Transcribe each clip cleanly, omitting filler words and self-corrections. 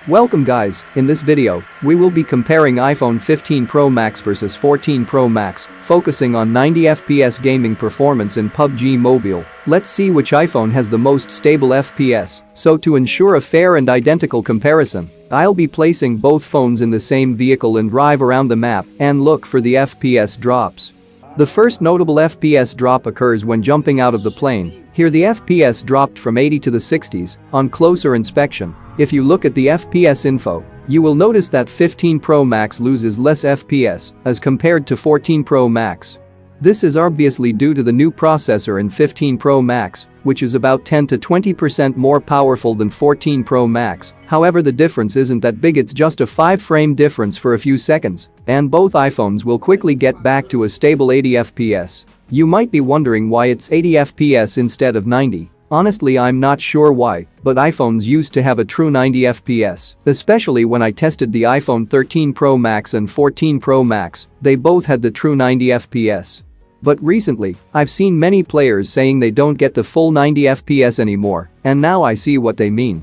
Welcome guys, in this video, we will be comparing iPhone 15 Pro Max versus 14 Pro Max, focusing on 90 FPS gaming performance in PUBG Mobile. Let's see which iPhone has the most stable FPS, so to ensure a fair and identical comparison, I'll be placing both phones in the same vehicle and drive around the map and look for the FPS drops. The first notable FPS drop occurs when jumping out of the plane. Here the FPS dropped from 80 to the 60s on closer inspection. If you look at the FPS info, you will notice that 15 Pro Max loses less FPS as compared to 14 Pro Max. This is obviously due to the new processor in 15 Pro Max, which is about 10 to 20% more powerful than 14 Pro Max. However, the difference isn't that big, it's just a 5-frame difference for a few seconds, and both iPhones will quickly get back to a stable 80 FPS. You might be wondering why it's 80 FPS instead of 90. Honestly, I'm not sure why, but iPhones used to have a true 90 FPS, especially when I tested the iPhone 13 Pro Max and 14 Pro Max, they both had the true 90 FPS. But recently, I've seen many players saying they don't get the full 90 FPS anymore, and now I see what they mean.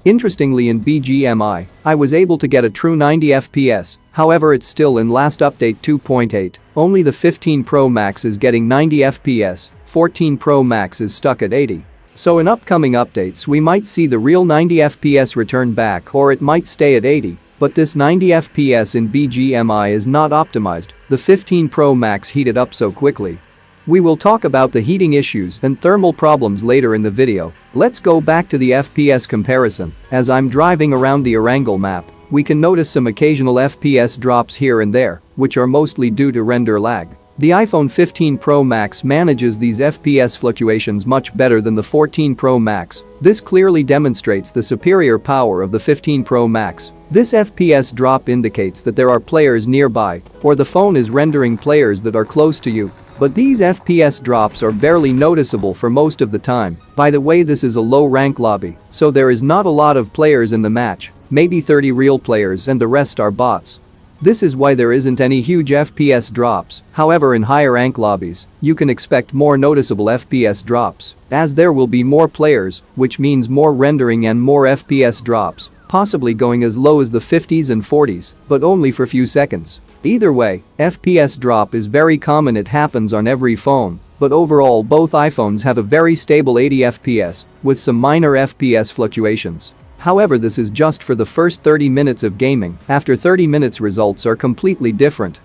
Interestingly, in BGMI, I was able to get a true 90 FPS, however it's still in last update 2.8, only the 15 Pro Max is getting 90 FPS, 14 Pro Max is stuck at 80. So in upcoming updates we might see the real 90 FPS return back, or it might stay at 80, but this 90 FPS in BGMI is not optimized, the 15 Pro Max heated up so quickly. We will talk about the heating issues and thermal problems later in the video. Let's go back to the FPS comparison. As I'm driving around the Erangel map, we can notice some occasional FPS drops here and there, which are mostly due to render lag. The iPhone 15 Pro Max manages these FPS fluctuations much better than the 14 Pro Max. This clearly demonstrates the superior power of the 15 Pro Max. This FPS drop indicates that there are players nearby, or the phone is rendering players that are close to you. But these FPS drops are barely noticeable for most of the time. By the way, this is a low-rank lobby, so there is not a lot of players in the match, maybe 30 real players and the rest are bots. This is why there isn't any huge FPS drops. However, in higher rank lobbies, you can expect more noticeable FPS drops, as there will be more players, which means more rendering and more FPS drops, possibly going as low as the 50s and 40s, but only for few seconds. Either way, FPS drop is very common, it happens on every phone, but overall both iPhones have a very stable 80 FPS, with some minor FPS fluctuations. However, this is just for the first 30 minutes of gaming. After 30 minutes, results are completely different.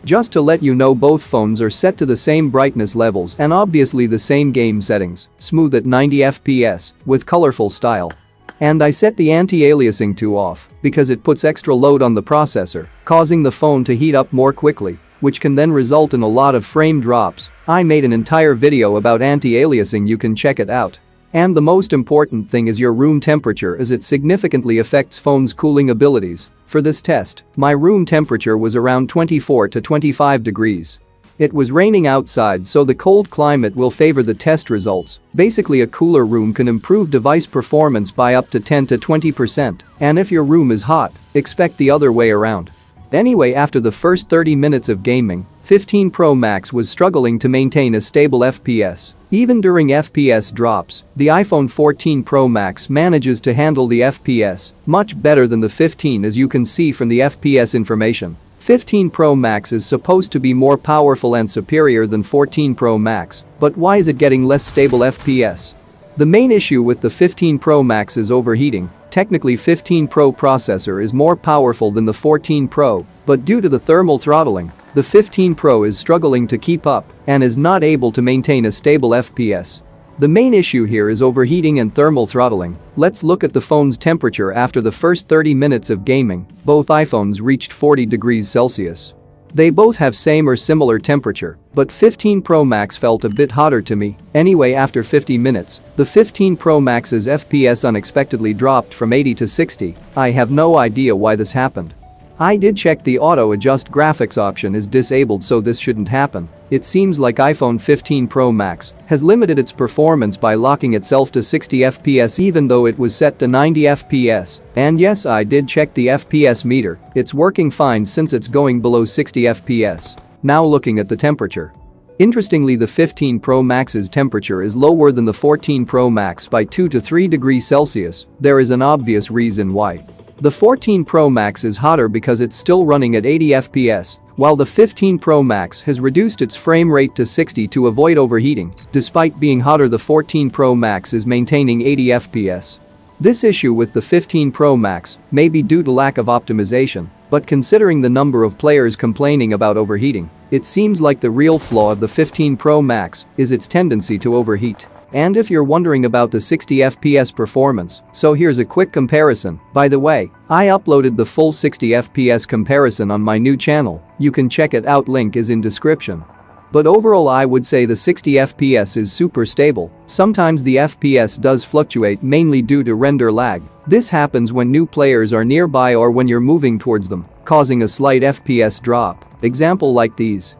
Just to let you know, both phones are set to the same brightness levels and obviously the same game settings, smooth at 90 FPS, with colorful style. And I set the anti-aliasing to off because it puts extra load on the processor, causing the phone to heat up more quickly, which can then result in a lot of frame drops. I made an entire video about anti-aliasing, you can check it out. And the most important thing is your room temperature, as it significantly affects phone's cooling abilities. For this test, my room temperature was around 24 to 25 degrees. It was raining outside, so the cold climate will favor the test results. Basically, a cooler room can improve device performance by up to 10 to 20%, and if your room is hot, expect the other way around. Anyway, after the first 30 minutes of gaming, 15 Pro Max was struggling to maintain a stable FPS. Even during FPS drops, the iPhone 14 Pro Max manages to handle the FPS much better than the 15, as you can see from the FPS information. 15 Pro Max is supposed to be more powerful and superior than 14 Pro Max, but why is it getting less stable FPS? The main issue with the 15 Pro Max is overheating. Technically, 15 Pro processor is more powerful than the 14 Pro, but due to the thermal throttling, the 15 Pro is struggling to keep up and is not able to maintain a stable FPS. The main issue here is overheating and thermal throttling. Let's look at the phone's temperature after the first 30 minutes of gaming. Both iPhones reached 40 degrees Celsius. They both have same or similar temperature, but 15 Pro Max felt a bit hotter to me. Anyway, after 50 minutes, the 15 Pro Max's FPS unexpectedly dropped from 80 to 60. I have no idea why this happened. I did check the auto adjust graphics option is disabled, so this shouldn't happen. It seems like iPhone 15 Pro Max has limited its performance by locking itself to 60 FPS even though it was set to 90 FPS. And yes, I did check the FPS meter, it's working fine since it's going below 60 FPS. Now looking at the temperature. Interestingly, the 15 Pro Max's temperature is lower than the 14 Pro Max by 2 to 3 degrees Celsius. There is an obvious reason why. The 14 Pro Max is hotter because it's still running at 80 FPS, while the 15 Pro Max has reduced its frame rate to 60 to avoid overheating. Despite being hotter, the 14 Pro Max is maintaining 80 FPS. This issue with the 15 Pro Max may be due to lack of optimization, but considering the number of players complaining about overheating, it seems like the real flaw of the 15 Pro Max is its tendency to overheat. And if you're wondering about the 60 FPS performance, so here's a quick comparison. By the way, I uploaded the full 60 FPS comparison on my new channel, you can check it out, link is in description. But overall I would say the 60 FPS is super stable. Sometimes the FPS does fluctuate mainly due to render lag. This happens when new players are nearby or when you're moving towards them, causing a slight FPS drop. Example like these.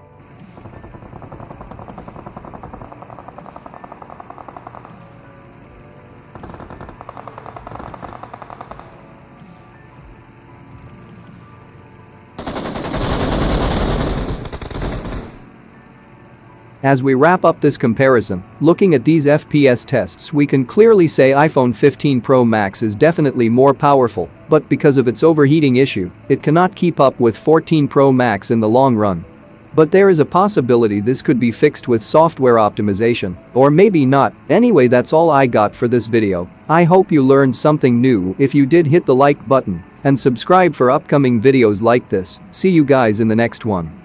As we wrap up this comparison, looking at these FPS tests, we can clearly say iPhone 15 Pro Max is definitely more powerful, but because of its overheating issue, it cannot keep up with 14 Pro Max in the long run. But there is a possibility this could be fixed with software optimization, or maybe not. Anyway, that's all I got for this video. I hope you learned something new. If you did, hit the like button and subscribe for upcoming videos like this. See you guys in the next one.